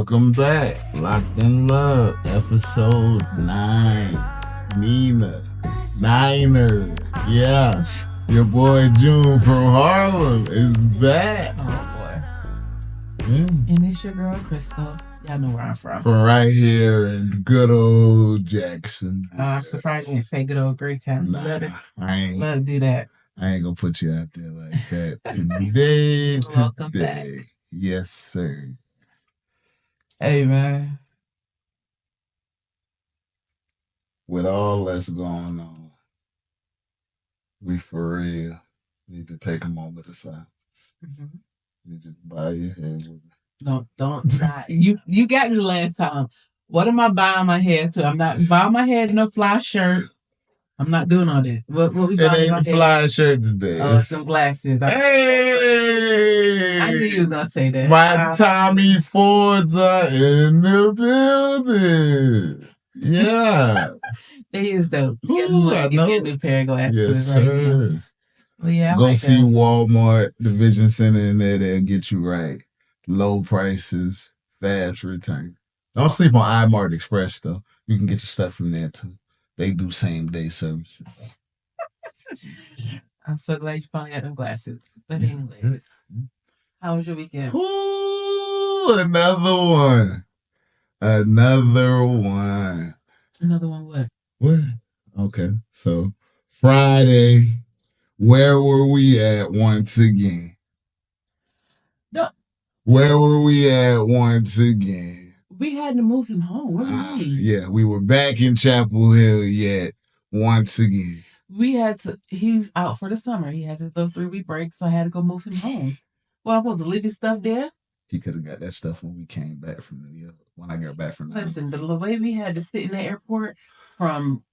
Welcome back. Loc'd N Love, episode 9. Niner. Yeah. Your boy June from Harlem is back. Oh boy. And it's your girl Krystal. Y'all know where I'm from. From right here in good old Jacksonville. I'm surprised you didn't say good old Greytown. Nah, I love to do that. ain't gonna put you out there like that today. Welcome back. Yes, sir. Hey, man. With all that's going on, we for real need to take a moment aside. Mm-hmm. You just bow your head with it. No, don't try. You got me last time. What am I buying my head to? I'm not buying my head in a fly shirt. I'm not doing all that. What we buying? It ain't a fly shirt today. Oh, some glasses. Hey! I knew you was gonna say that. My Tommy Fords are in the building. Yeah. They is dope. Give me a new pair of glasses. Yes, sir. Well, yeah, go see Walmart Division Center in there. They'll get you right. Low prices, fast return. Don't sleep on iMart Express, though. You can get your stuff from there, too. They do same-day services. I'm so glad you finally got them glasses. But anyways, how was your weekend? Ooh, another one. Another one what? What? Okay, so Friday, where were we at once again? No. Where were we at once again? We had to move him home. What do you mean? Yeah, we were back in Chapel Hill yet once again. We had to. He's out for the summer. He has his little 3-week break, so I had to go move him home. Well, I'm supposed to leave his stuff there. He could have got that stuff when we came back from New York. When I got back from New York. Listen, but the way we had to sit in the airport from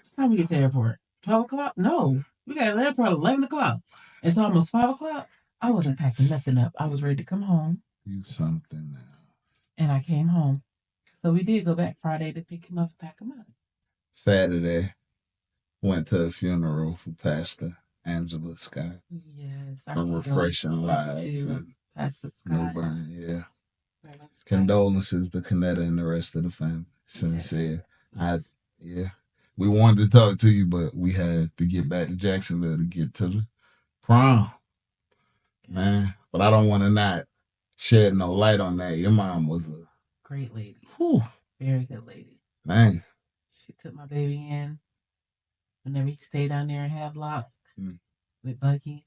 what time we get to the airport? 12 o'clock? No, we got to the airport at 11 o'clock until almost 5 o'clock. I wasn't packing nothing up. I was ready to come home. You something now. And I came home. So we did go back Friday to pick him up and pack him up. Saturday, went to a funeral for Pastor Angela Scott. Yes. From Refreshing Live. Pastor Scott. Newburn, yeah. Condolences to Canetta and the rest of the family. Sincere. Yes. We wanted to talk to you, but we had to get back to Jacksonville to get to the prom. Man, but I don't want to not shed no light on that. Your mom was a great lady. Whew. Very good lady. Man. She took my baby in whenever he stayed down there in Havelock with Bucky.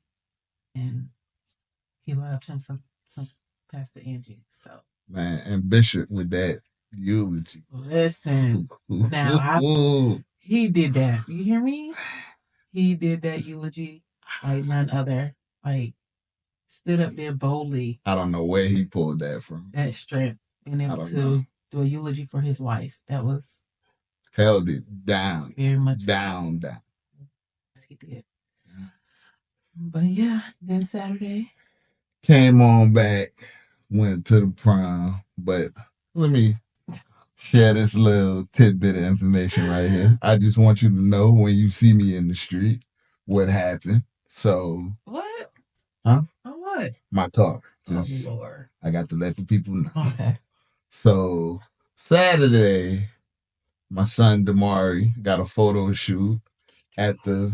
And he loved him some Pastor Angie. So man, and Bishop with that eulogy. Listen. Now he did that. You hear me? He did that eulogy like none other. Like stood up there boldly. I don't know where he pulled that from. That strength. Being able to do a eulogy for his wife. That was held it down. Very much down. Yes, he did. Yeah. But yeah, then Saturday. Came on back, went to the prom. But let me share this little tidbit of information right here. I just want you to know when you see me in the street what happened. So what? Huh? Oh, what? My car. Just, Lord. I got to let the people know. Okay. So Saturday, my son Damari got a photo shoot at the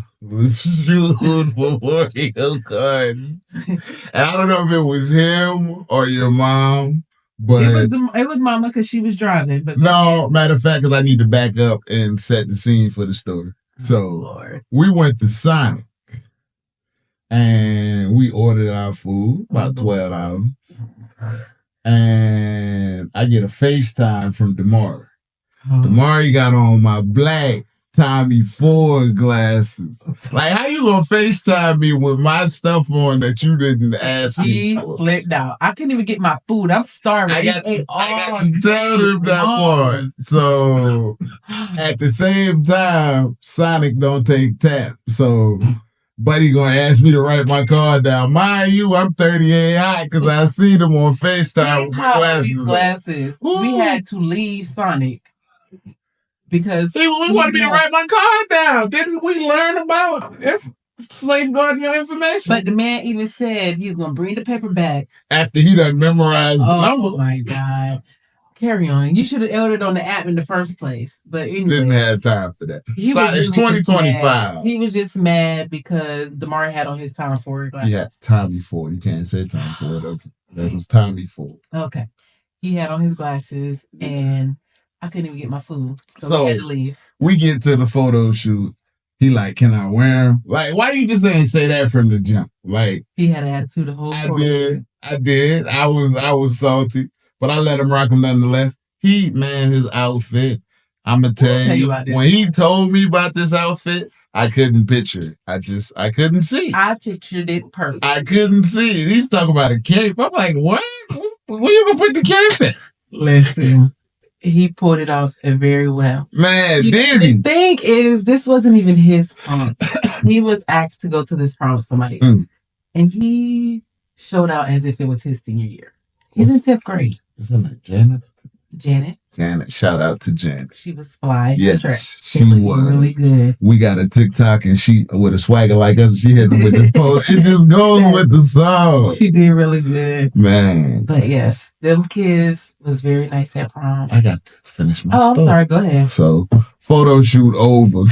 June Memorial Gardens. And I don't know if it was him or your mom, but it was Mama because she was driving. But no, matter of fact, because I need to back up and set the scene for the story. Lord. We went to Sonic and we ordered our food, about $12. And I get a FaceTime from Damari. Damari got on my black Tommy Ford glasses. Like, how you gonna FaceTime me with my stuff on that you didn't ask me? He flipped out. I couldn't even get my food. I'm starving. I got to tell him that part. So at the same time, Sonic don't take tap. So Buddy gonna ask me to write my card down. Mind you, I'm 38 hot because I see them on FaceTime with my glasses. We had to leave Sonic because he wanted me to write my card down. Didn't we learn about it? safeguarding your information. But the man even said he's gonna bring the paper back after he done memorized the number. Oh my God. Carry on. You should have ordered on the app in the first place. But anyway. Didn't have time for that. It's 2025. He was just mad because Damari had on his Tom Ford glasses. Yeah, Tommy Ford. You can't say Tom Ford. Okay. That was Tommy Ford. Okay. He had on his glasses and I couldn't even get my food. So we had to leave. We get to the photo shoot. He like, can I wear him? Like, why you just ain't say that from the jump? Like, he had an attitude the whole time. I did. I was salty, but I let him rock him nonetheless. His outfit. I'm gonna tell you when he told me about this outfit, I couldn't picture it. I couldn't see. I pictured it perfect. I couldn't see it. He's talking about a cape. I'm like, what? Where you gonna put the cape in? Listen. He pulled it off very well. Man, did he? The thing is, this wasn't even his prom. He was asked to go to this prom with somebody else. And he showed out as if it was his senior year. He's in 10th grade. Isn't that Janet? Janet. Shout out to Janet. She was fly. Yes, she was. Really good. We got a TikTok and she, with a swagger like us, she hit him with this pose. It just goes with the song. She did really good. Man. But yes, them kids was very nice at prom. I got to finish my story. I'm sorry. Go ahead. So, photo shoot over.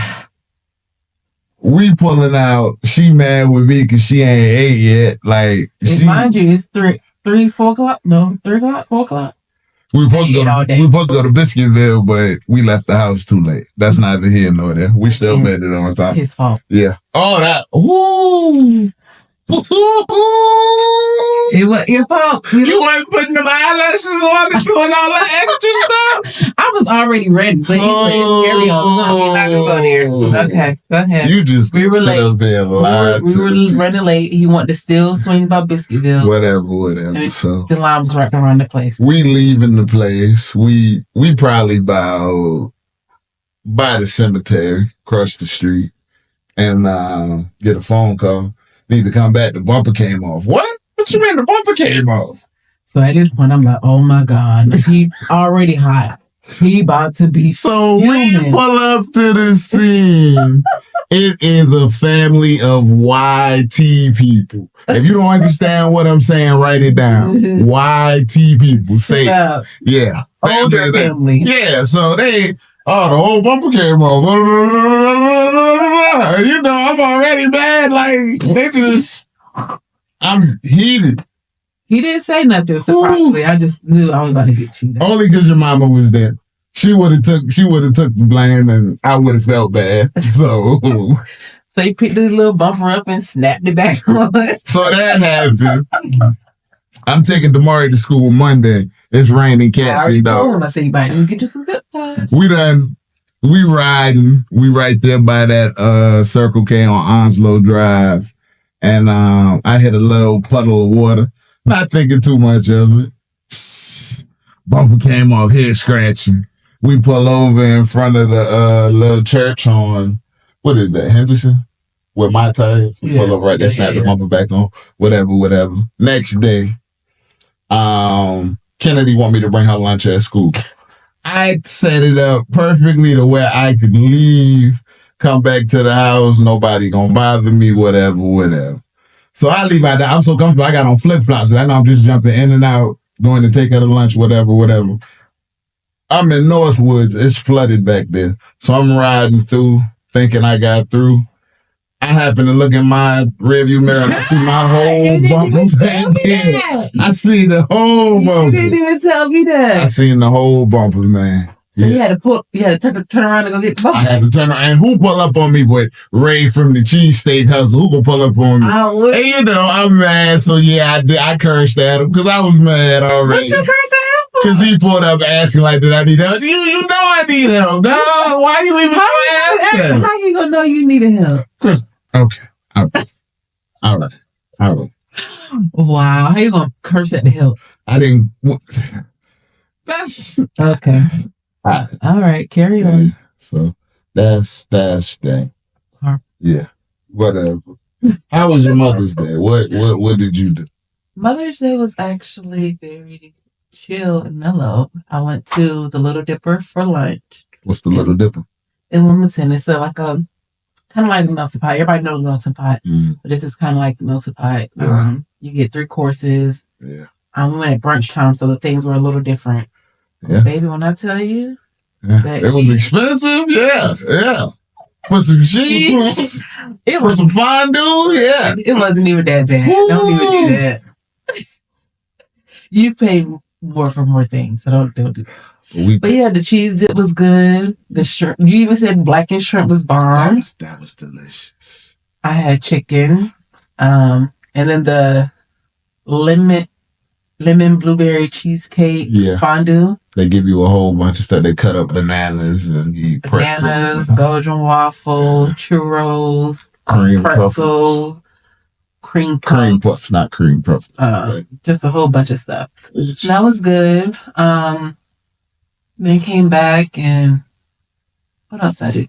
We pulling out. She mad with me because she ain't ate yet. Like, mind you, it's 4 o'clock. No, 3 o'clock, 4 o'clock. We were supposed to go to Biscuitville, but we left the house too late. That's neither here nor there. We still made it on time. His fault. Yeah. Oh, that. Ooh. It was your fault. You weren't putting them eyelashes on and doing all the extra stuff. I was already ready, but he said, "Carry on. We're not gonna go there." Okay, go ahead. You just we were late. We were running late. He wanted to still swing by Biscuitville. Whatever. And so the line was right around the place. We leaving the place. We probably about by the cemetery, across the street, and get a phone call. Need to come back. The bumper came off. What? What you mean the bumper came off? So at this point, I'm like, oh my God. He already hot. He about to be So human. We pull up to the scene. It is a family of YT people. If you don't understand what I'm saying, write it down. YT people. Say it. Yeah. Older family. Yeah. So the whole bumper came off. You know, I'm already mad. Like, I'm heated. He didn't say nothing, surprisingly. I just knew I was about to get you. Only because your mama was there. She would have took the blame and I would have felt bad. So he picked this little bumper up and snapped it back on. So that happened. I'm taking Damari to school Monday. It's raining cats. I told him, I said, you might need to get you some zip ties. We riding. We right there by that Circle K on Onslow Drive. And I hit a little puddle of water. Not thinking too much of it. Bumper came off, head scratching. We pull over in front of the little church on, what is that, Henderson? Where my tires. We pull over right there, snap the bumper back on. Whatever. Next day, Kennedy want me to bring her lunch at school. I set it up perfectly to where I could leave, come back to the house, nobody gonna bother me, whatever. So I leave out there. I'm so comfortable. I got on flip-flops. I know I'm just jumping in and out, going to take her to lunch, whatever. I'm in Northwoods. It's flooded back there. So I'm riding through, thinking I got through. I happen to look in my rearview mirror and I see my whole bumper back there. I see the whole bumper. You didn't even tell me that. I seen the whole bumper, man. So you had to turn around and go get the bumper. I had to turn around. And who pull up on me with Ray from the Cheesesteak Hustle? Who gonna pull up on me? And you know, I'm mad. So yeah, I cursed at him because I was mad already. What you curse at him for? Because he pulled up asking like, did I need help? You know I need help. No, why you even asking? How you gonna know you needed help? Okay. All right. Wow. How you gonna curse at the help? I didn't. That's okay. All right. Carry on. So that's that. Yeah. Whatever. How was your Mother's Day? What did you do? Mother's Day was actually very chill and mellow. I went to the Little Dipper for lunch. What's the Little Dipper? In Wilmington. It's like a kind of like the melting pot. Everybody knows the melting pot, but this is kind of like the melting pot. Yeah. You get 3 courses. Yeah. We went at brunch time, so the things were a little different. Yeah. Baby, when I tell you, it was expensive. Yeah. For some cheese, for some fondue. Yeah, it wasn't even that bad. Ooh. Don't even do that. You've paid more for more things, so don't do that. But yeah, the cheese dip was good. The shrimp, you even said blackened shrimp was bomb. That was delicious. I had chicken, and then the lemon blueberry cheesecake fondue. They give you a whole bunch of stuff. They cut up bananas and eat pretzels. Belgian waffle, churros, cream pretzels, cream puffs, not cream puffs. Just a whole bunch of stuff. That was good. Then came back and what else I do?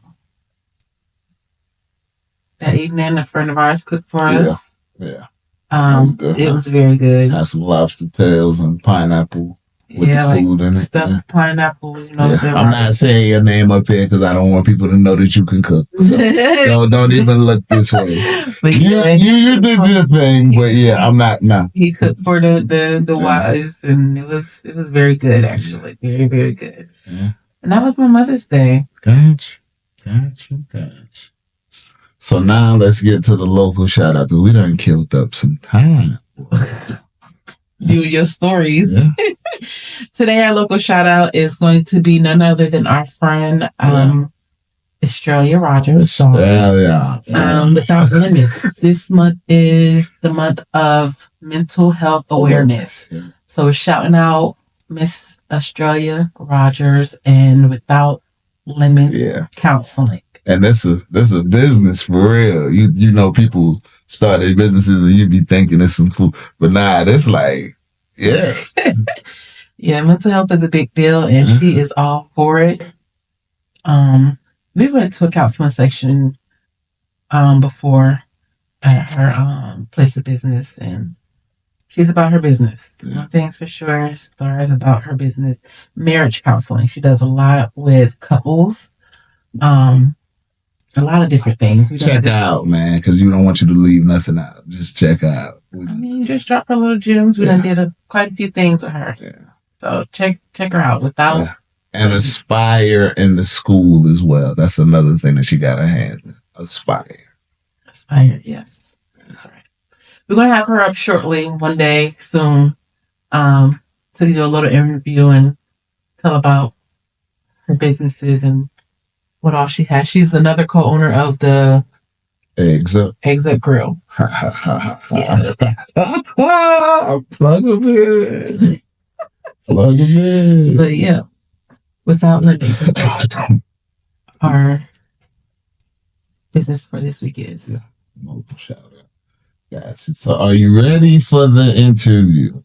That evening, a friend of ours cooked for us. Yeah. It was very good. Had some lobster tails and pineapple with the food in it. Stuffed pineapple. I'm not saying your name up here because I don't want people to know that you can cook. So don't even look this way. But you did your thing, but I'm not. No. He cooked for the wives, and it was very good actually, very very good. Yeah. And that was my Mother's Day. Gotcha. So now let's get to the local shout out because we done killed up some time. You and your stories. Yeah. Today our local shout out is going to be none other than our friend Australia Rogers. Without Limits. This month is the month of mental health awareness. Yeah. So we're shouting out Miss Australia Rogers and Without Limits Counseling. And that's a business for real. You know, people start their businesses and you be thinking it's some food, but nah, that's like, mental health is a big deal, and she is all for it. We went to a counseling section before at her place of business, and she's about her business. One thing's for sure, Star is about her business. Marriage counseling. She does a lot with couples. A lot of different things. Check out, man, because you don't want you to leave nothing out. Just check out. Just drop her little gems. We done did quite a few things with her. Yeah. So check her out. And Aspire in the school as well. That's another thing that she got her hand in. Aspire, yes. That's right. We're going to have her up shortly one day soon to do a little interview and tell about her businesses and what all she has. She's another co-owner of the Exit Grill. Yes. Plug them in. But yeah, Without Limits. Our business for this week is. Yeah. Shout out. Gotcha. So are you ready for the interview?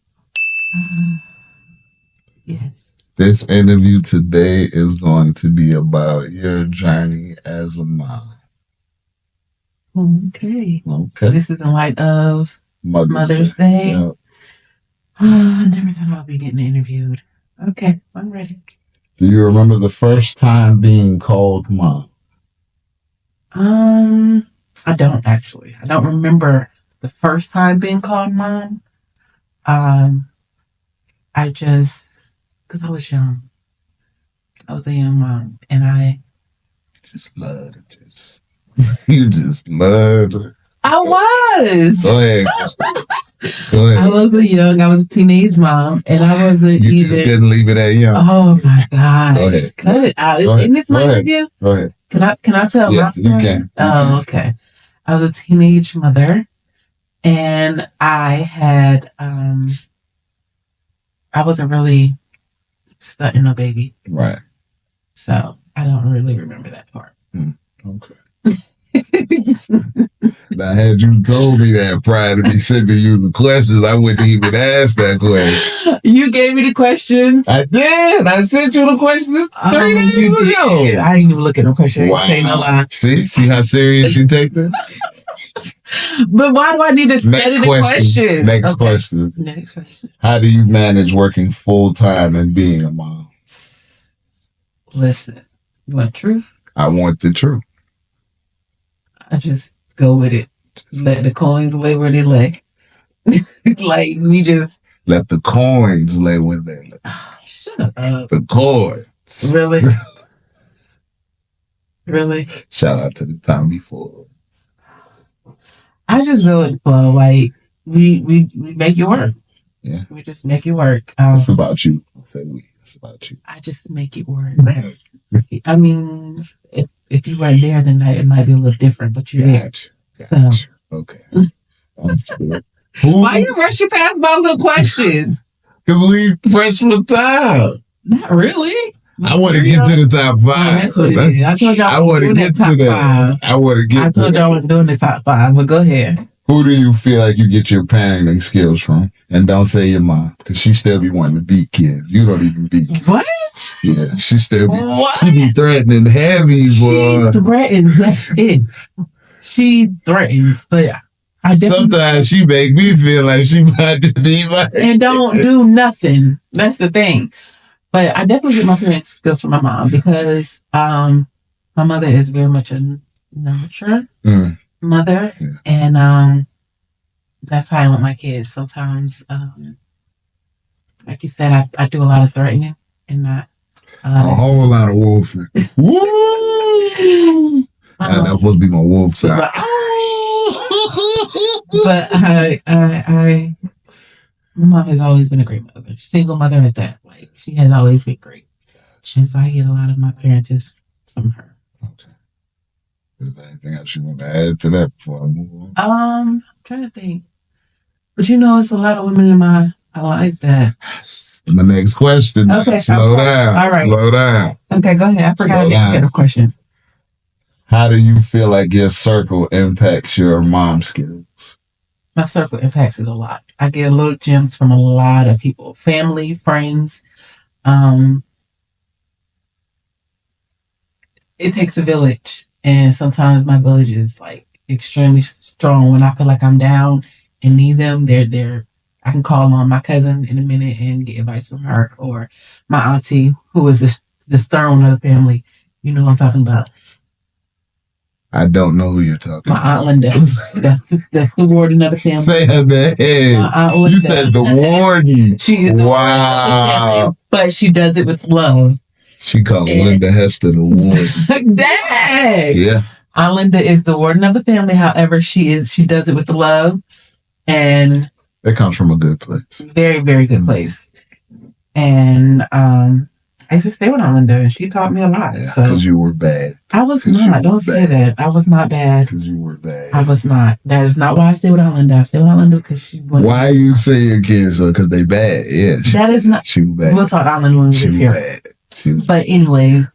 Yes. This interview today is going to be about your journey as a mom. Okay. This is in light of Mother's Day. Yep. I never thought I'd be getting interviewed. Okay, I'm ready. Do you remember the first time being called mom? I don't actually. I don't remember the first time being called mom. Because I was young. I was a young mom, and I just loved it. You just loved it. I was. Go ahead. I was a teenage mom, and I wasn't You just didn't leave it at young. Oh my God. Go ahead. Cut it out. Isn't this my interview? Go ahead. Can I tell my story? You can. Oh, okay. I was a teenage mother, and I had I wasn't really stunting a baby. Right. So I don't really remember that part. Okay. Now, had you told me that prior to me sending you the questions, I wouldn't even ask that question. You gave me the questions. I did. I sent you the questions 3 days ago. I didn't even look at the questions. Wow. Ain't no lie. See how serious you take this? But why do I need to study the questions? Next question. How do you manage working full time and being a mom? Listen, you want truth? I want the truth. I just go with it. Let the coins lay where they lay. Like, we just... Let the coins lay where they lay. Shut up. The coins. Really? Really? Shout out to the time before. I just go with the flow. Like, we make it work. Yeah. We just make it work. It's about you. It's about you. I just make it work. I mean, if you weren't there, then it might be a little different, but you're there. Gotcha. So. Okay. Why you rushing past my little questions? Because we pressed for time. Not really. I want to get to the top 5. That's what it is. I told y'all I want to get to that. I want to get. I told y'all I wasn't doing the top 5, but go ahead. Who do you feel like you get your parenting skills from? And don't say your mom, because she still be wanting to beat kids. You don't even beat kids. What? Yeah, she still be. What? She be threatening heavy, boy. She threatens. That's it. She threatens, but sometimes she make me feel like she about to be my and don't do nothing. That's the thing. But I definitely get my parenting skills from my mom because my mother is very much a nurturer mother, and that's how I want my kids. Sometimes, like you said, I do a lot of threatening and not a whole lot of wolfing. Woo! That's supposed to be my wolf side. But my mom has always been a great mother, single mother at that. Like, she has always been great, and so I get a lot of my parenting from her. Okay. Is there anything else you want to add to that before I move on? I'm trying to think, but it's a lot of women in my life that. My next question. Okay, slow down. All right, slow down. Okay, go ahead. I forgot to get a question. How do you feel like your circle impacts your mom skills? My circle impacts it a lot. I get little gems from a lot of people, family, friends. It takes a village, and sometimes my village is like extremely strong. When I feel like I'm down and need them, they're there. I can call on my cousin in a minute and get advice from her, or my auntie, who is the stern one of the family. You know what I'm talking about. I don't know who you're talking about. My Aunt Linda. That's the warden of the family. Say her name. My Aunt Linda. You said the warden. She is the warden of the family, but she does it with love. She called Linda Hester the warden. Dang! Yeah. Aunt Linda is the warden of the family. However, she does it with love, and it comes from a good place. Very, very good place. And I used to stay with Aunt Linda, and she taught me a lot. Yeah, because you were bad. I was not. Don't say that. I was not bad. Because you were bad. I was not. That is not why I stay with Aunt Linda. I stay with Aunt Linda because she. Why you say your kids so? Because they bad? Yeah. That is not. She was bad. We'll talk Aunt Linda when we get here. Bad. She was but anyways,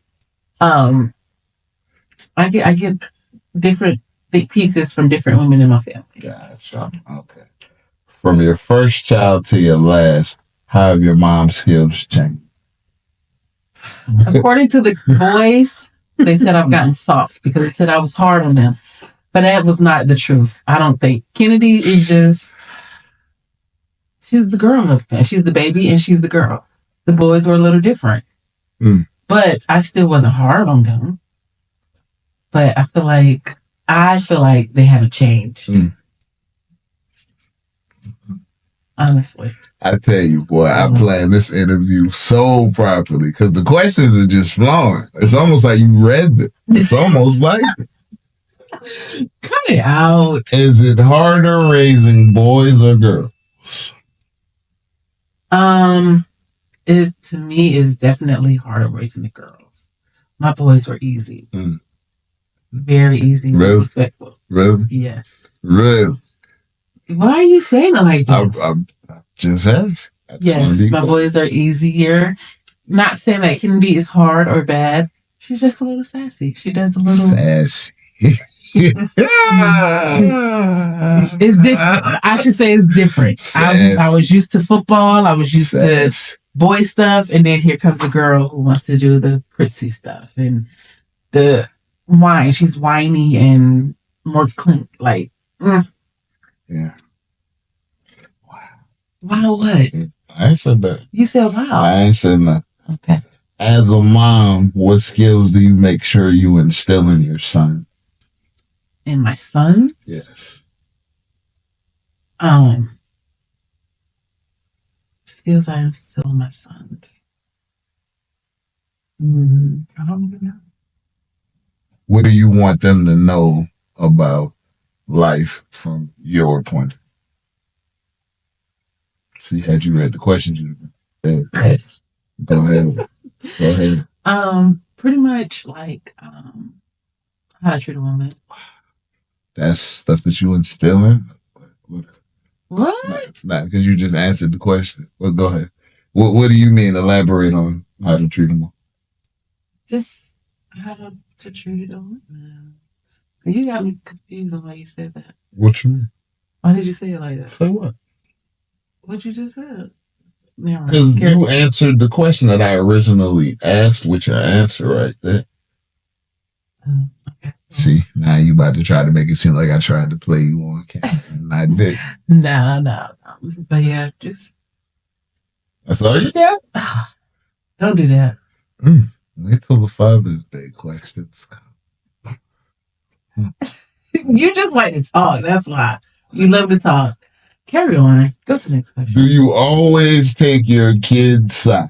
I get different pieces from different women in my family. Gotcha. Okay. From your first child to your last, how have your mom's skills changed? According to the boys, they said I've gotten soft because they said I was hard on them. But that was not the truth. I don't think. Kennedy is just... She's the girl of the family. She's the baby and she's the girl. The boys were a little different. But I still wasn't hard on them. But I feel like they haven't changed. Honestly. I tell you, boy, I planned this interview so properly because the questions are just flowing. It's almost like you read it. It's almost like it. Cut it out. Is it harder raising boys or girls? It to me is definitely harder raising the girls. My boys were easy. Very easy. Really? Respectful. Really? Yes. Really? Why are you saying it like that? I'm just asking. Yes, my boys are easier. Not saying that Kennedy is hard or bad. She's just a little sassy. She does a little sassy. It's different. I should say it's different. I was used to football. I was used to boy stuff, and then here comes a girl who wants to do the prissy stuff and the whine. She's whiny and more clink. Like, yeah. Wow, what? I ain't said that. You said wow. I ain't said nothing. Okay. As a mom, what skills do you make sure you instill in your son? in my sons. Yes. Skills I instill in my sons. I don't even know. What do you want them to know about life from your point of view? See, had you read the questions, you go ahead. Go ahead. Pretty much like how to treat a woman. That's stuff that you instill in? What? Not because you just answered the question. Well, go ahead. What do you mean? Elaborate on how to treat a woman. Just how to treat a woman. You got me confused on why you said that. What you mean? Why did you say it like that? Say what? What you just said. Because you answered the question that I originally asked with your answer right there. Okay. See, now you about to try to make it seem like I tried to play you on camera, and I did. No. But yeah, just... That's all you said? Don't do that. Wait till the Father's Day questions come. You just like to talk. That's why. You love to talk. Carry on. Go to the next question. Do you always take your kid's side?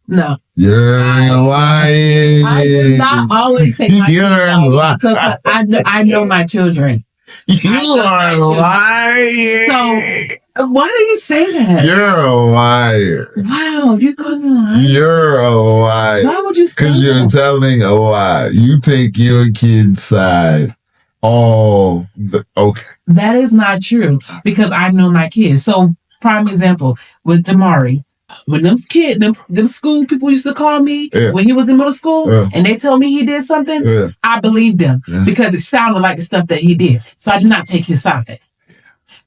No. You're lying. I do not always take my kids side. I know my children. You are lying. So why do you say that? You're a liar. Wow, you call me lying? You're a liar. Why would you say that? Because you're telling a lie. You take your kid's side. Okay. That is not true because I know my kids. So prime example with Damari. When them school people used to call me when he was in middle school and they tell me he did something, I believed them because it sounded like the stuff that he did. So I did not take his side.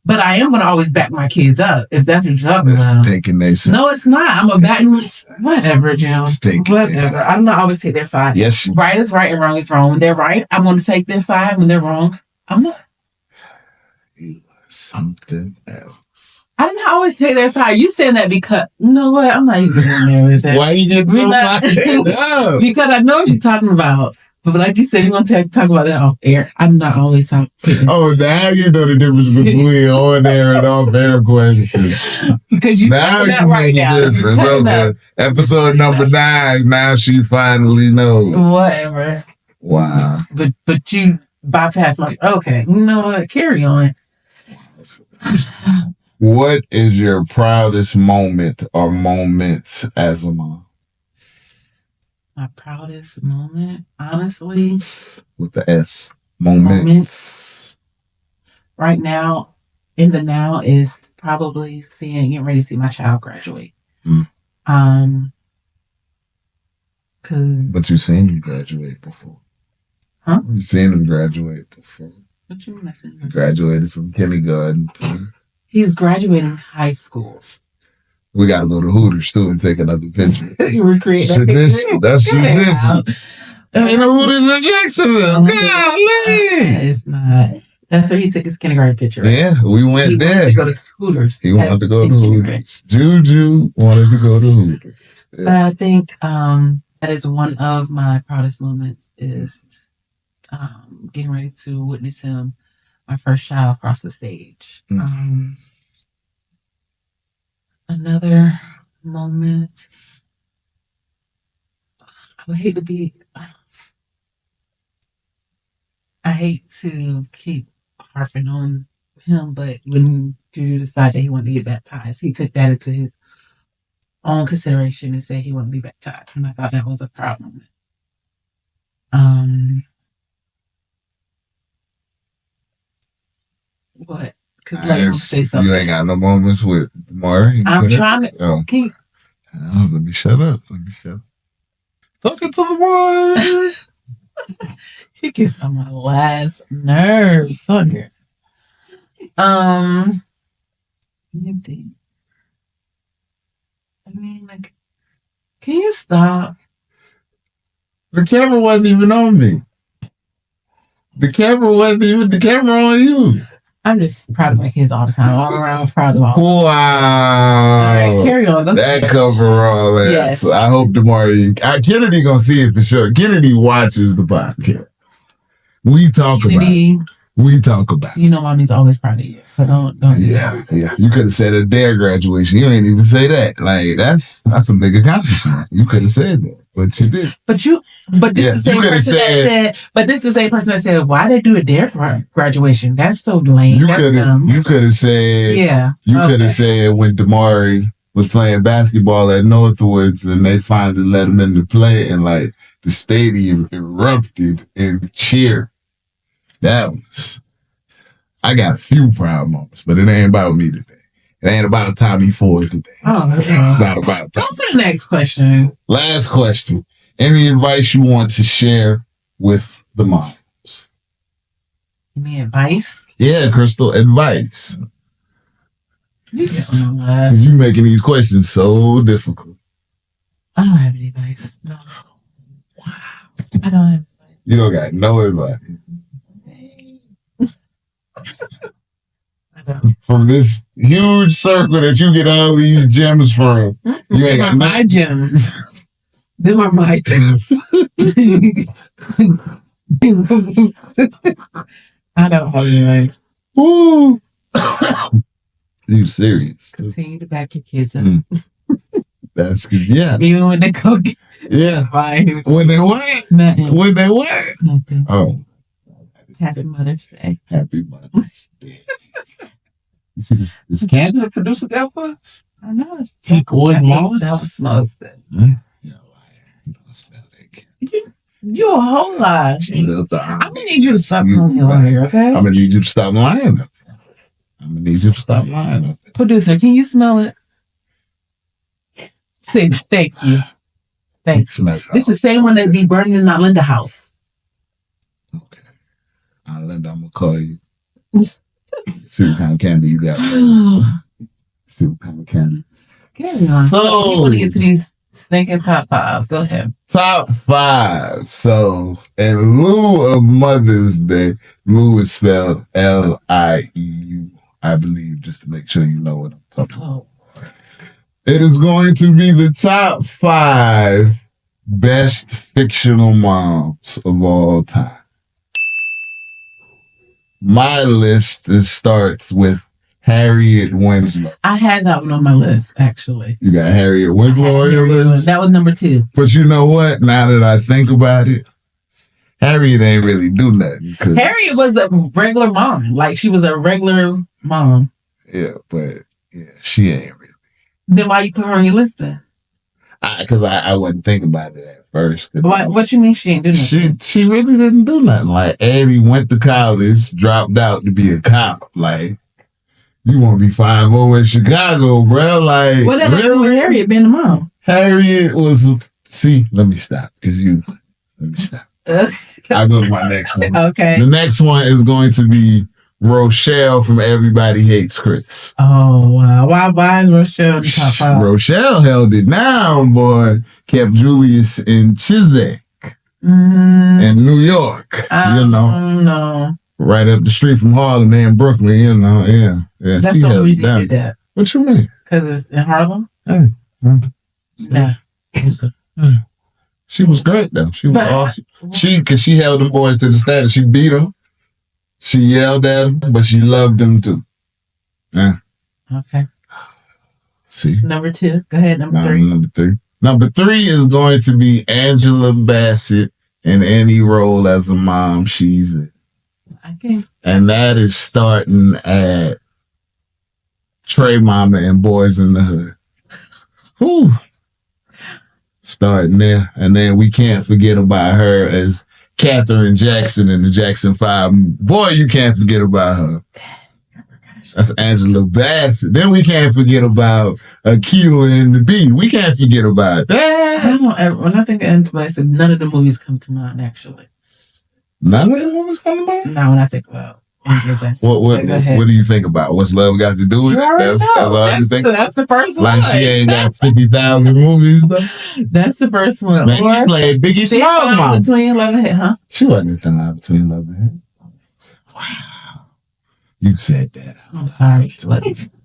But I am going to always back my kids up if that's what you're talking about. Taking their side. No, it's not. I'm a back whatever, Jim. Whatever. I'm not always take their side. Yes. Right is right and wrong is wrong. When they're right, I'm going to take their side. When they're wrong, I'm not. Something else. I did not always take their side. You saying that because you know what? I'm not even going there with that. Why you getting so fired? Because I know what you're talking about. But like you said, we're going to talk about that off air. I'm not always talking. Oh, now you know the difference between on air and off air questions. Because you now that right now. Okay. Episode number 9. Now she finally knows. Whatever. Wow. But you bypassed my... Okay. You know what? Carry on. What is your proudest moment or moments as a mom? My proudest moment, honestly, with the S. Moments. Right now, in the now is probably getting ready to see my child graduate. But you've seen him graduate before. Huh? You've seen him graduate before. What you mean I seen him? He graduated from kindergarten to... He's graduating high school. We got to go to Hooters too and take another picture. You recreate that tradition. That's tradition. Ain't no Hooters in Jacksonville. Golly. It's not. That's where he took his kindergarten picture. Right? Yeah, we went there. He wanted to go to Hooters. He wanted to go to Hooters. Juju wanted to go to Hooters. Yeah. But I think that is one of my proudest moments is getting ready to witness him, my first child, cross the stage. Another moment, I hate to keep harping on him, but when Juju decided that he wanted to get baptized, he took that into his own consideration and said he wanted to be baptized. And I thought that was a proud moment. What? Say something. You ain't got no moments with Maury? I'm trying to. Let me shut up. Talking to the one. He gets on my last nerves. So nerves. Let me think. I mean, like, can you stop? The camera wasn't even on me. The camera on you. I'm just proud of my kids all the time. All around proud of all. Wow. All right, carry on. That cover all that. Yes. So I hope tomorrow Kennedy gonna see it for sure. Kennedy watches the podcast. We talk about it. We talk about it. You know, mommy's always proud of you. So don't. Yeah. You could have said at their graduation. You ain't even say that. Like that's a big accomplishment. You could have said that, but you did. But this is the same person that said. But this is the same person that said, "Why they do a dare graduation? That's so lame." You could have said. Yeah. You could have said when Damari was playing basketball at Northwoods and they finally let him into play and like the stadium erupted in cheer. I got a few proud moments, but it ain't about me today. It ain't about Tommy Ford today. It's not about Tommy. Go to the next question. Last question. Any advice you want to share with the moms? Any advice? Yeah, Krystal, advice. You making these questions so difficult. I don't have any advice. No. Wow. I don't have advice. You don't got no advice. From this huge circle that you get all these gems from. You ain't got my gems. Them are my gems. I don't have any advice. Woo. You serious? Continue to back your kids up. That's good. Yeah. Even when they go get fine. When they what? Nothing. When they what? Nothing. Oh. Happy Mother's Day. Happy Mother's Day. You see this candy the producer got for us? I know. It's Teakwood Moss. That was smells good. You're a liar. You don't smell that candy. You're a whole lie. I'm going to need you to stop calling me a liar, okay? I'm going to need you to stop lying. Producer, can you smell it? Say thank you. Thank you. This is the same one that be burning in our Linda house. Okay. Linda, I'm going to call you. See what kind of candy you got. See what kind of candy. Carry on. So, you want to get to these stinking top five. Go ahead. Top five. So, in lieu of Mother's Day, Lou is spelled Lieu, I believe, just to make sure you know what I'm talking about. It is going to be the top 5 best fictional moms of all time. My list starts with Harriet Winslow. I had that one on my list, actually. You got Harriet Winslow on your list? That was number 2. But you know what? Now that I think about it, Harriet ain't really do nothing. Harriet was a regular mom. Like, she was a regular mom. Yeah, but she ain't really. Then why you put her on your list then? Because I wasn't thinking about it at first. What you mean she ain't do nothing? She really didn't do nothing. Like, Eddie went to college, dropped out to be a cop. Like, you want to be 5-0 in Chicago, bro. Like, what happened with Harriet being the mom? Harriet was... See, let me stop. I'll go to my next one. Okay. The next one is going to be Rochelle from Everybody Hates Chris. Oh, wow. Why is Rochelle in the top 5? Rochelle held it down, boy. Kept Julius in Chiswick in New York. No. Right up the street from Harlem in Brooklyn, Yeah. That's she the reason you did that. What you mean? Because it's in Harlem? Yeah. She was great, though. She was awesome. Because she held them boys to the standard. She beat them. She yelled at him, but she loved him too. Yeah. Okay. See? Number 2. Go ahead, number 3. Number 3 is going to be Angela Bassett in any role as a mom she's in. Okay. And that is starting at Trey Mama and Boys in the Hood. Whew. Starting there. And then we can't forget about her as Katherine Jackson in the Jackson 5. Boy, you can't forget about her. That's Angela Bassett. Then we can't forget about Akilah and the Bee. We can't forget about that. I don't ever, when I think of Angela Bassett, none of the movies come to mind, actually. None of the movies come to mind? No, when I think about Angela Bassett. What do you think about? What's love got to do with it? That's the first one. Like she ain't got 50,000 movies, though? That's the first one. Man, she played Biggie Smalls' mom. Between Love and Hate, huh? She wasn't in Line Between Love and Hate. Wow. You said that. I'm sorry.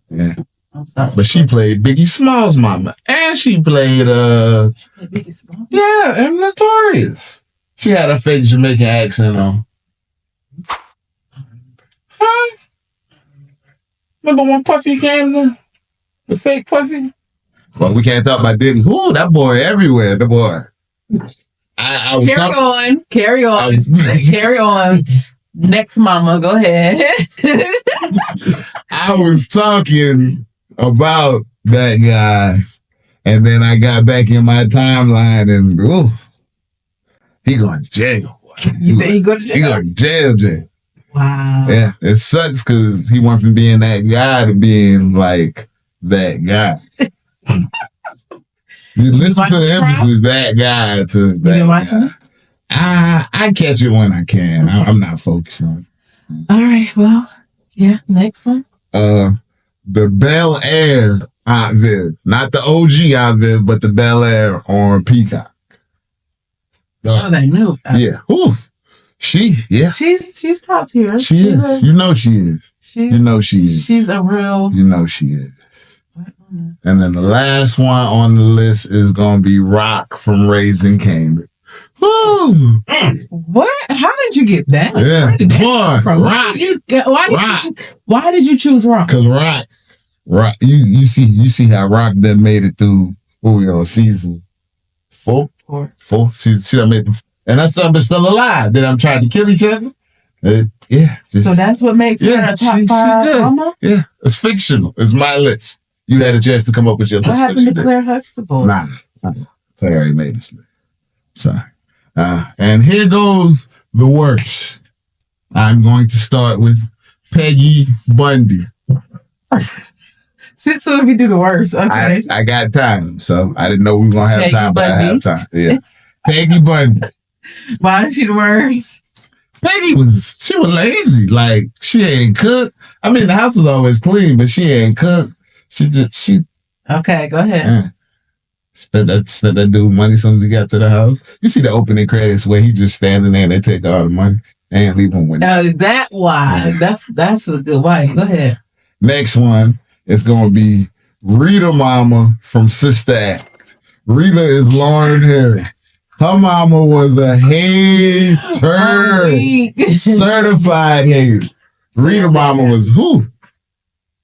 Yeah. I'm sorry. But she played Biggie Smalls' mama. And she played Biggie Smalls? Yeah, and Notorious. She had a fake Jamaican accent on. Huh? Remember when Puffy came to the fake Puffy? Well, we can't talk about Diddy. Ooh, that boy everywhere. The boy. I was Carry on. Carry on. Next, mama, go ahead. I was talking about that guy, and then I got back in my timeline, and ooh, he going to jail. You think he go to jail? He going to jail. Wow. Yeah, it sucks because he went from being that guy to being like that guy. You listen to the emphasis, that guy to that guy. I catch it when I can. I'm not focused on it. All right, well, yeah, next one. The Bel Air Aunt Viv. Not the OG Aunt Viv, but the Bel Air on Peacock. Oh, that new. Yeah. Ooh. She's top tier. She is. You know she is. You know she is. She's a real. You know she is. And then the last one on the list is going to be Rock from Raising Cambridge. Woo! What? How did you get that? Yeah, boy, from Rock. Why did you choose Rock? Because Rock. You see how Rock then made it through. What we on season 4? 4. See, I made and that's something still alive. Then I'm trying to kill each other. Yeah. So that's what makes her a top 5 mama? Yeah, it's fictional. It's my list. You had a chance to come up with your list. What happened to Claire Huxtable? Nah. Claire already made this list. Sorry. And here goes the worst. I'm going to start with Peggy Bundy. So if you do the worst, okay. I got time, so I didn't know we were going to have time, but I have time. Yeah. Peggy Bundy. Why is she the worst? Peggy was lazy. Like, she ain't cook. I mean, the house was always clean, but she ain't cook. She. Okay, go ahead. Spent that dude money as soon as he got to the house. You see the opening credits where he just standing there and they take all the money and leave him with it. Is that why? Yeah. That's a good wife. Go ahead. Next one is going to be Rita Mama from Sister Act. Rita is Lauren Harry. Her mama was a hater. Certified hater. Rita Mama was who?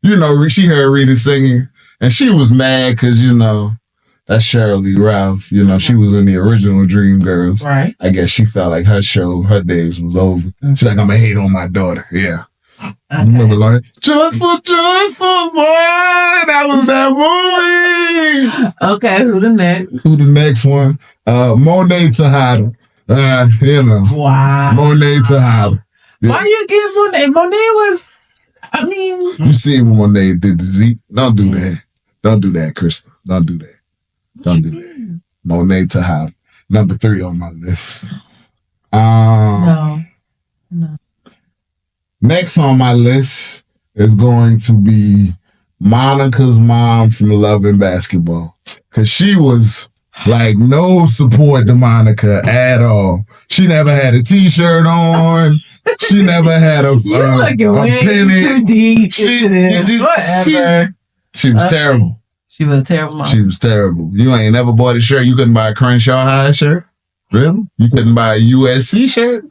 You know, she heard Rita singing and she was mad because, you know, that's Shirley Ralph. You know, she was in the original Dreamgirls. Right. I guess she felt like her days was over. She's like, I'm going to hate on my daughter. Yeah. Okay. I remember like, joyful, joyful boy. That was that movie. Okay, who the next one? Monet Tejada. You know. Wow. Monet Tejada. Yeah. Why you give Monet? Monet was, I mean. You see when Monet did the Z? Don't do that. Don't do that, Krystal. Don't do that. Don't do that. Monet Tejada. Number 3 on my list. No. Next on my list is going to be Monica's mom from Love and Basketball. Because she was like no support to Monica at all. She never had a t-shirt on. She never had a penny. Too deep into this. Whatever. She was terrible. She was a terrible mom. She was terrible. You ain't never bought a shirt. You couldn't buy a Crenshaw High shirt? Really? You couldn't buy a USC shirt?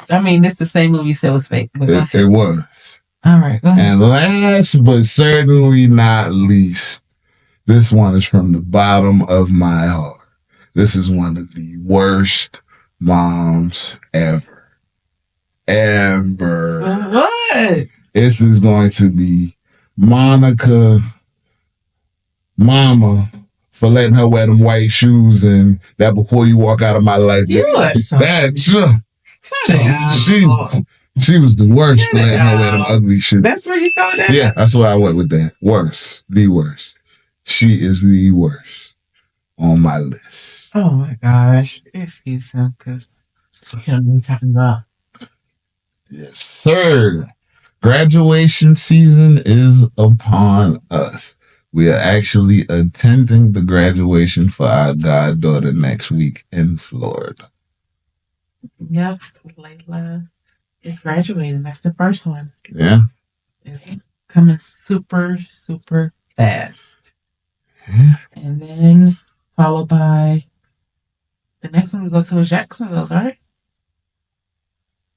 I mean, it's the same movie you said was fake. It was. All right, go ahead. And last but certainly not least, this one is from the bottom of my heart. This is one of the worst moms ever. Ever. What? This is going to be Monica Mama for letting her wear them white shoes and that before you walk out of my life. She was the worst for letting her wear them ugly shoes. That's what you call that? Yeah, that's why I went with that. Worst. The worst. She is the worst on my list. Oh my gosh. Excuse him, because I don't know what he's talking about. Yes, sir. Graduation season is upon us. We are actually attending the graduation for our goddaughter next week in Florida. Yep, Layla is graduating. That's the first one. Yeah. It's coming super, super fast. Yeah. And then followed by the next one we go to is Jacksonville, right?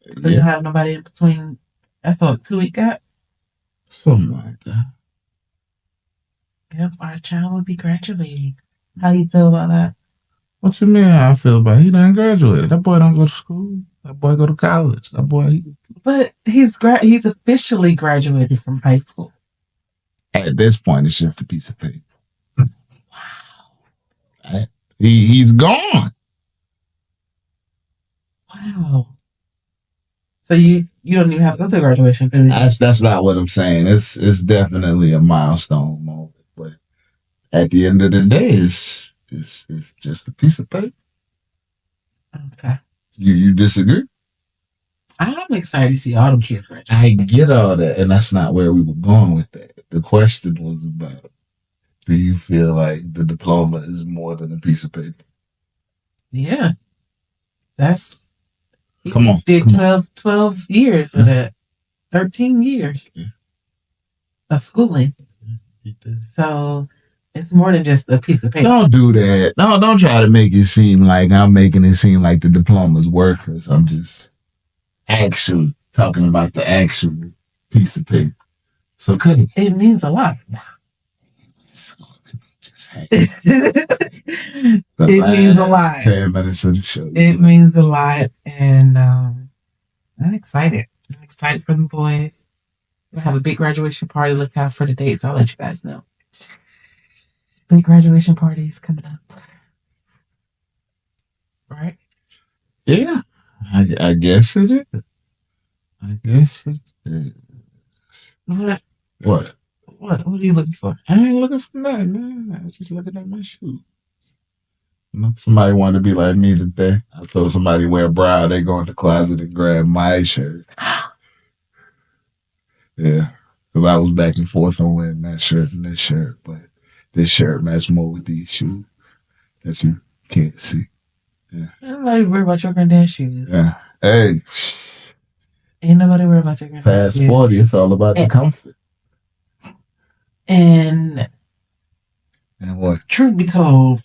Did you have nobody in between? I thought 2 week gap. Something like that. Yep, our child will be graduating. How do you feel about that? What you mean how I feel about it? He done graduated. That boy don't go to school. That boy go to college. That boy... But he's officially graduated from high school. At this point, it's just a piece of paper. Wow. He's gone. Wow. So you don't even have to go to graduation. That's not what I'm saying. It's definitely a milestone moment. But at the end of the day, it's just a piece of paper. Okay. You disagree? I'm excited to see all them kids graduate. I get all that, and that's not where we were going with that. The question was about, do you feel like the diploma is more than a piece of paper? Yeah. That's... Come on. Did 12 years of that. 13 years of schooling. So it's more than just a piece of paper. Don't do that. Don't try to make it seem like I'm making it seem like the diploma is worthless. I'm just actually talking about the actual piece of paper. So cut it. It means a lot. It means a lot. 10 minutes of the show. It means a lot, and I'm excited. I'm excited for the boys. We'll have a big graduation party. Look out for the dates. I'll let you guys know. Big graduation parties coming up. Right? Yeah. I guess it is. I guess it is. What? What? What are you looking for? I ain't looking for nothing, man. I was just looking at my shoe. You know, somebody wanted to be like me today. I told somebody wear a bra, they go in the closet and grab my shirt. Yeah. Because I was back and forth on wearing that shirt and this shirt, but this shirt matched more with these shoes that you can't see. Yeah. Ain't nobody worry about your granddad's shoes. Yeah. Hey. Ain't nobody worry about your granddad's shoes. Past 40, it's all about the comfort. And what? Truth be told,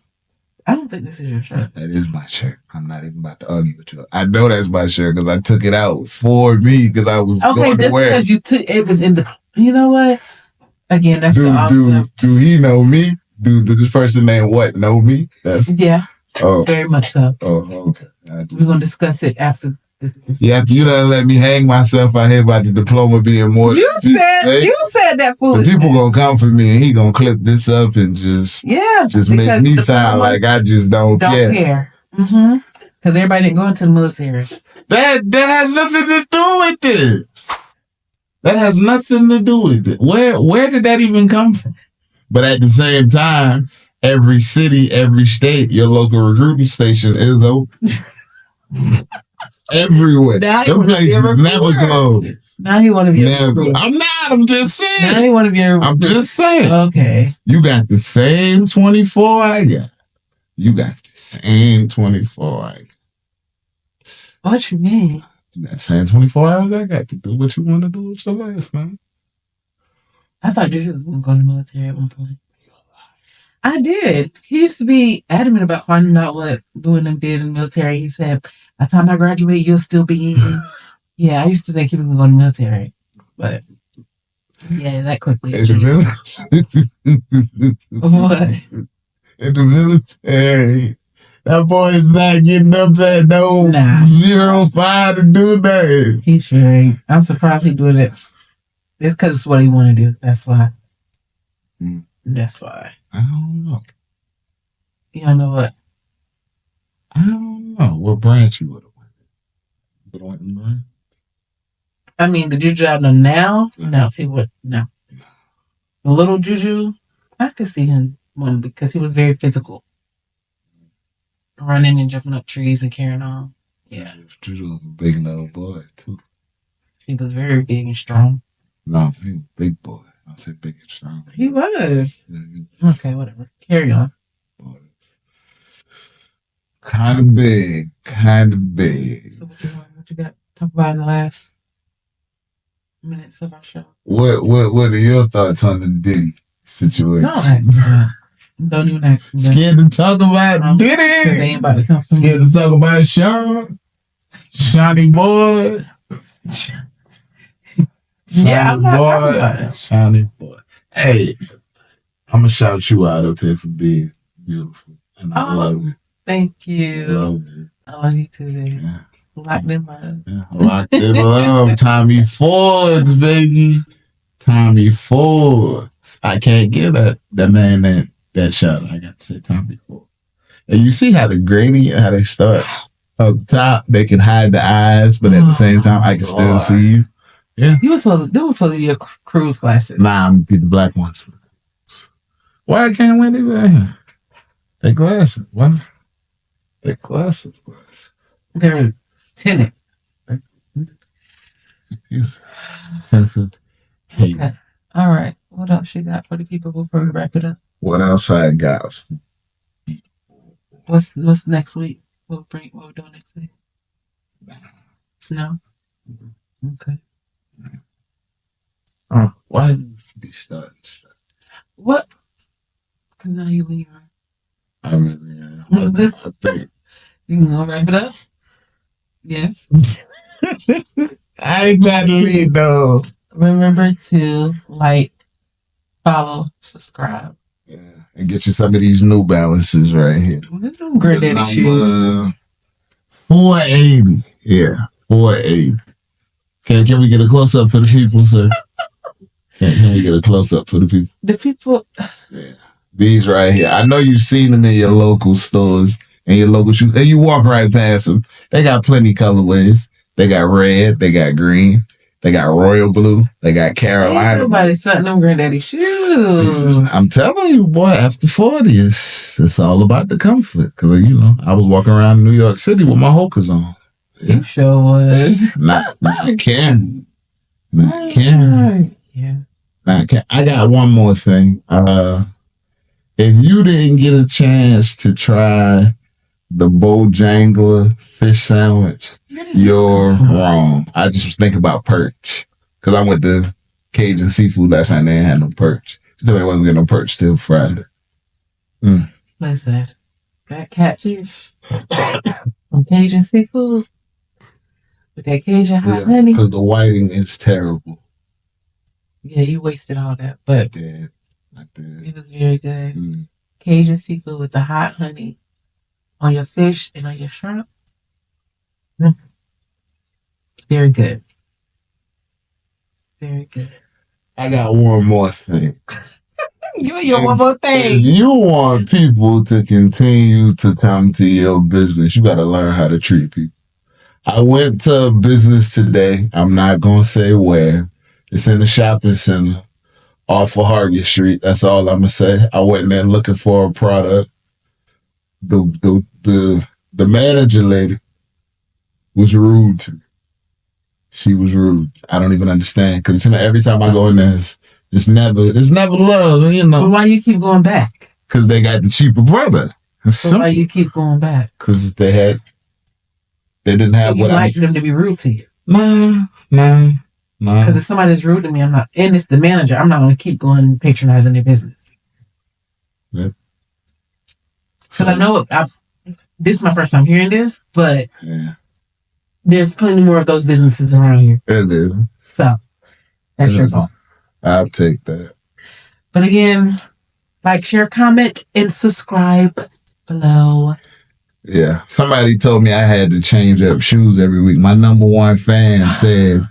I don't think this is your shirt. That is my shirt. I'm not even about to argue with you. I know that's my shirt because I took it out for me because I was going to wear it. Because you took it was in the. You know what? Again, that's do he know me? Do this person named what know me? Yeah. Oh, very much so. Oh, okay. We're gonna discuss it after. Yeah, you done let me hang myself out here about the diploma being more. You said that foolishness. The people gonna come for me and he gonna clip this up and just make me sound like I just don't care. Mm-hmm. Because everybody didn't go into the military. That has nothing to do with it. That has nothing to do with it. Where did that even come from? But at the same time, every city, every state, your local recruiting station is open. Everywhere. Them places never closed. Now he want to be a recruiter. I'm not. I'm just saying. Now he want to be a recruiter. I'm just saying. Okay. You got the same 24 I got. You got the same 24 I got. What you mean? You got the same 24 hours I got to do what you want to do with your life, man. I thought Juju was going to go in the military at one point. I did. He used to be adamant about finding out what Boo and them did in the military. He said, by the time I graduate, you'll still be in. Yeah, I used to think he was going to go in the military. But, yeah, that quickly. In the military. What? In the military. That boy is not getting up at no 0-5 to do that. He sure ain't. I'm surprised he's doing it. It's because it's what he want to do. That's why. That's why. I don't know. You don't know what? I don't know what branch you would have went in. I mean, the Juju I know now, no, he would no. The little Juju, I could see him one because he was very physical, running and jumping up trees and carrying on. Yeah, Juju was a big little boy too. He was very big and strong. No, he was a big boy. I said big and strong. He was. Okay, whatever. Carry on. Kind of big. So what you got to talk about in the last minutes of our show? What are your thoughts on the Diddy situation? Don't ask me that. Don't even ask me that. Scared to talk about Diddy? They ain't about to come from Scared to talk about Sean? Shiny boy. Yeah, I'm not talking about it. Shiny boy. Hey, I'm gonna shout you out up here for being beautiful, and I love it. Thank you. Love it. I love you too, baby. Yeah. Locked in love. Yeah. Locked in love. Tommy Fords, baby. Tommy Fords. I can't get that man that shot. I got to say Tommy Fords. And you see how the gradient, how they start up top, they can hide the eyes, but at the same time, I can still see you. Yeah. They were supposed to be your cruise glasses. Nah, I'm gonna get the black ones. Why I can't wear these out here? They glasses. What? They glasses. They're tinted. Tinted. Okay. All right. What else you got for the people before we wrap it up? What else I got? What's next week? What we're doing next week? No. Okay. Oh, why did you be starting? What? Because now you leaving. I really am. I think. You gonna wrap it up? Yes. I ain't got to leave though. Remember to like, follow, subscribe. Yeah, and get you some of these New Balances right here. Granddaddy shoes. 480. Yeah, 480. Can we get a close up for the people, sir? Can we get a close up for the people? The people. Yeah, these right here. I know you've seen them in your local stores and your local shoes, and you walk right past them. They got plenty colorways. They got red. They got green. They got royal blue. They got Carolina. Everybody's starting them granddaddy shoes. I'm telling you, boy, after 40, it's all about the comfort. Because, I was walking around New York City with my Hokers on. Yeah. You sure was. Not caring. Not caring. Yeah. Not caring. I got one more thing. If you didn't get a chance to try the Bojangler fish sandwich, you're wrong. I just was thinking about perch. Because I went to Cajun Seafood last night and they ain't had no perch. She told me I wasn't getting no perch till Friday. Listen, that catfish from Cajun Seafood with that Cajun hot honey. Because the whiting is terrible. Yeah, you wasted all that. But I did. It was very good. Cajun Seafood with the hot honey on your fish and on your shrimp. Very good. Very good. I got one more thing. You one more thing. If you want people to continue to come to your business, you got to learn how to treat people. I went to a business today. I'm not going to say where. It's in the shopping center off of Hargett Street. That's all I'm going to say. I went in there looking for a product. The manager lady was rude to me. She was rude. I don't even understand because every time I go in there, it's never love. But why you keep going back? Because they got the cheaper product. So why you keep going back? Because they didn't have what I like them to be rude to you. Nah. Because if somebody's rude to me, and it's the manager, I'm not going to keep going patronizing their business. Yeah. Because I know this is my first time hearing this, but there's plenty more of those businesses around here. It is. So that's your fault. I'll take that. But again, like, share, comment, and subscribe below. Yeah. Somebody told me I had to change up shoes every week. My number one fan said,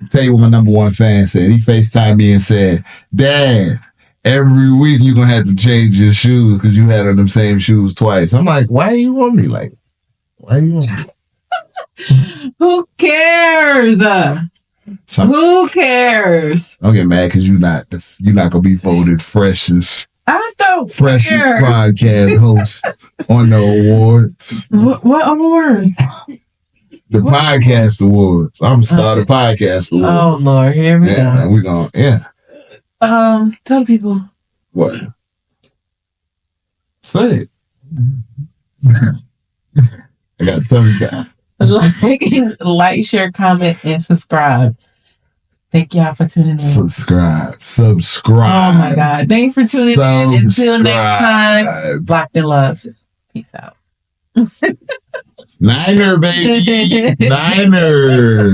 tell you what my number one fan said. He FaceTimed me and said, Dad, every week you're going to have to change your shoes because you had on them same shoes twice. I'm like, why do you want me? Like, why do you want me? Who cares? Who cares? Don't get mad because you're not gonna be voted freshest. I don't freshest care. Podcast host on the awards. What awards? The podcast awards. I'm gonna start a podcast award. Oh Lord, here we go. We're gonna tell the people what. Say it. I gotta tell you guys. Like, share, comment, and subscribe. Thank y'all for tuning in. Subscribe. Oh my God. Thanks for tuning in. Until next time, Loc'd N Love. Peace out. Niner, baby. Niner.